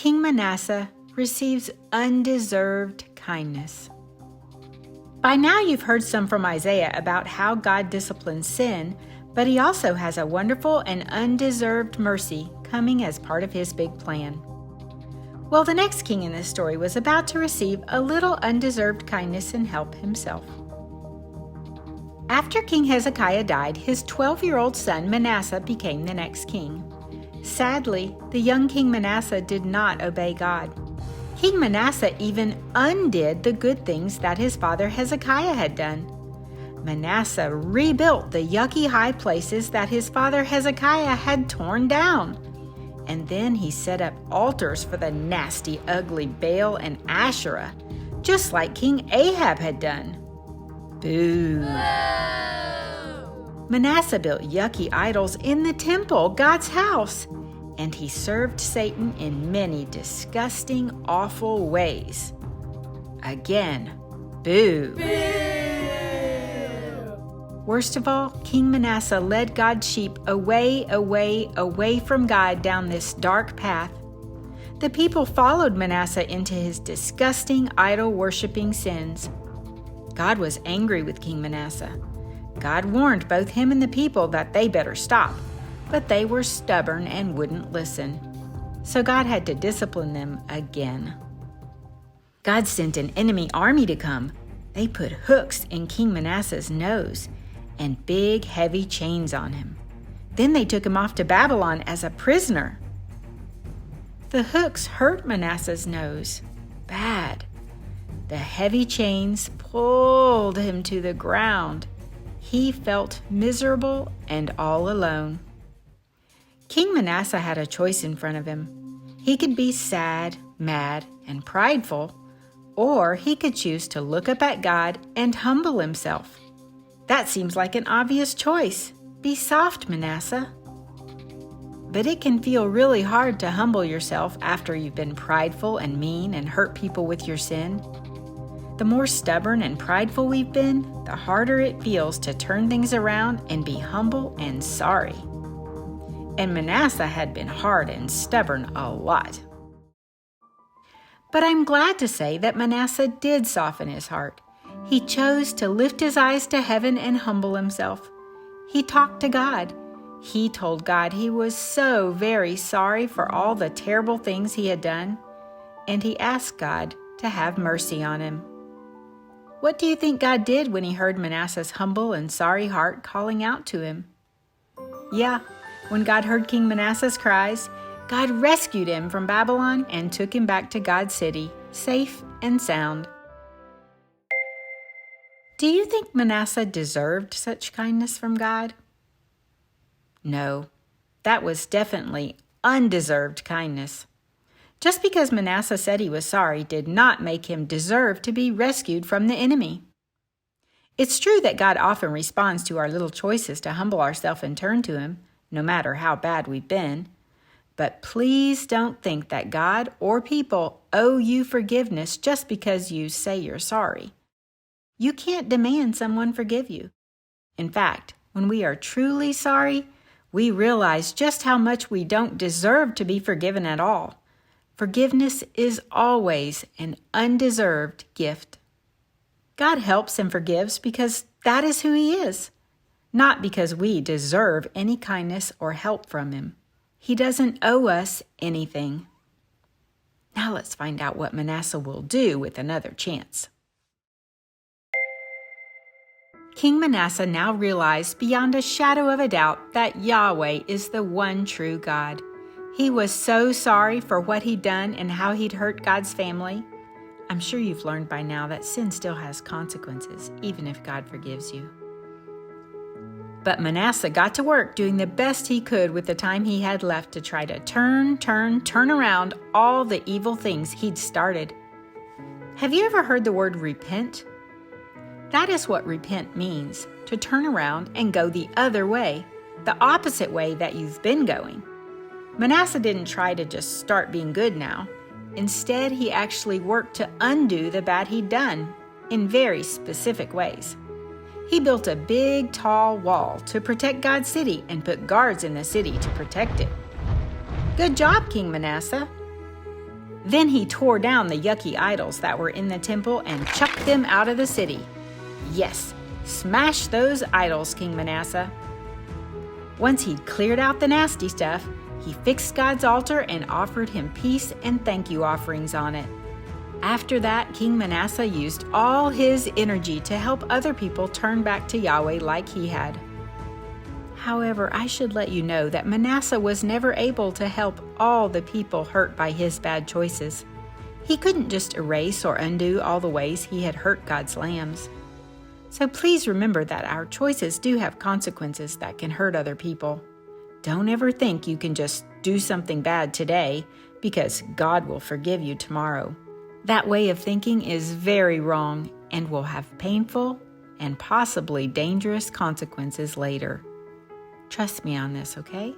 King Manasseh receives undeserved kindness. By now you've heard some from Isaiah about how God disciplines sin, but he also has a wonderful and undeserved mercy coming as part of his big plan. Well, the next king in this story was about to receive a little undeserved kindness and help himself. After King Hezekiah died, his 12-year-old son Manasseh became the next king. Sadly, the young King Manasseh did not obey God. King Manasseh even undid the good things that his father Hezekiah had done. Manasseh rebuilt the yucky high places that his father Hezekiah had torn down. And then he set up altars for the nasty, ugly Baal and Asherah, just like King Ahab had done. Boo! Manasseh built yucky idols in the temple, God's house, and he served Satan in many disgusting, awful ways. Again, boo! Worst of all, King Manasseh led God's sheep away from God down this dark path. The people followed Manasseh into his disgusting, idol-worshiping sins. God was angry with King Manasseh. God warned both him and the people that they better stop, but they were stubborn and wouldn't listen. So God had to discipline them again. God sent an enemy army to come. They put hooks in King Manasseh's nose and big, heavy chains on him. Then they took him off to Babylon as a prisoner. The hooks hurt Manasseh's nose bad. The heavy chains pulled him to the ground. He felt miserable and all alone. King Manasseh had a choice in front of him. He could be sad, mad, and prideful, or he could choose to look up at God and humble himself. That seems like an obvious choice. Be soft, Manasseh. But it can feel really hard to humble yourself after you've been prideful and mean and hurt people with your sin. The more stubborn and prideful we've been, the harder it feels to turn things around and be humble and sorry. And Manasseh had been hard and stubborn a lot. But I'm glad to say that Manasseh did soften his heart. He chose to lift his eyes to heaven and humble himself. He talked to God. He told God he was so very sorry for all the terrible things he had done, and he asked God to have mercy on him. What do you think God did when he heard Manasseh's humble and sorry heart calling out to him? Yeah, when God heard King Manasseh's cries, God rescued him from Babylon and took him back to God's city, safe and sound. Do you think Manasseh deserved such kindness from God? No, that was definitely undeserved kindness. Just because Manasseh said he was sorry did not make him deserve to be rescued from the enemy. It's true that God often responds to our little choices to humble ourselves and turn to him, no matter how bad we've been. But please don't think that God or people owe you forgiveness just because you say you're sorry. You can't demand someone forgive you. In fact, when we are truly sorry, we realize just how much we don't deserve to be forgiven at all. Forgiveness is always an undeserved gift. God helps and forgives because that is who he is, not because we deserve any kindness or help from him. He doesn't owe us anything. Now let's find out what Manasseh will do with another chance. King Manasseh now realized beyond a shadow of a doubt that Yahweh is the one true God. He was so sorry for what he'd done and how he'd hurt God's family. I'm sure you've learned by now that sin still has consequences, even if God forgives you. But Manasseh got to work doing the best he could with the time he had left to try to turn around all the evil things he'd started. Have you ever heard the word repent? That is what repent means, to turn around and go the other way, the opposite way that you've been going. Manasseh didn't try to just start being good now. Instead, he actually worked to undo the bad he'd done in very specific ways. He built a big, tall wall to protect God's city and put guards in the city to protect it. Good job, King Manasseh. Then he tore down the yucky idols that were in the temple and chucked them out of the city. Yes, smash those idols, King Manasseh. Once he'd cleared out the nasty stuff, he fixed God's altar and offered him peace and thank you offerings on it. After that, King Manasseh used all his energy to help other people turn back to Yahweh like he had. However, I should let you know that Manasseh was never able to help all the people hurt by his bad choices. He couldn't just erase or undo all the ways he had hurt God's lambs. So please remember that our choices do have consequences that can hurt other people. Don't ever think you can just do something bad today because God will forgive you tomorrow. That way of thinking is very wrong and will have painful and possibly dangerous consequences later. Trust me on this, okay?